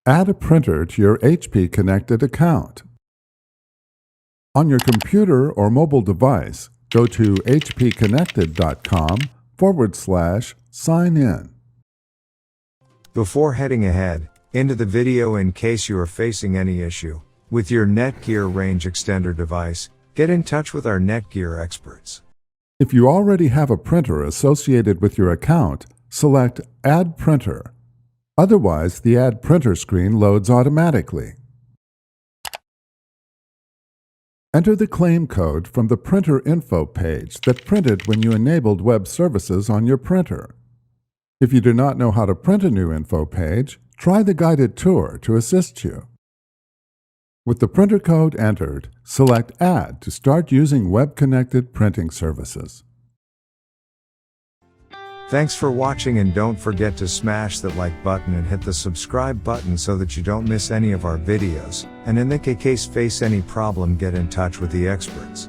Add a printer to your HP Connected account. On your computer or mobile device, go to hpconnected.com/sign in. Before heading ahead into the video, in case you are facing any issue with your Netgear range extender device, get in touch with our Netgear experts. If you already have a printer associated with your account, select Add Printer. Otherwise, the Add Printer screen loads automatically. Enter the claim code from the printer info page that printed when you enabled web services on your printer. If you do not know how to print a new info page, try the guided tour to assist you. With the printer code entered, select Add to start using web-connected printing services. Thanks for watching, and don't forget to smash that like button and hit the subscribe button so that you don't miss any of our videos. And in the case face any problem, get in touch with the experts.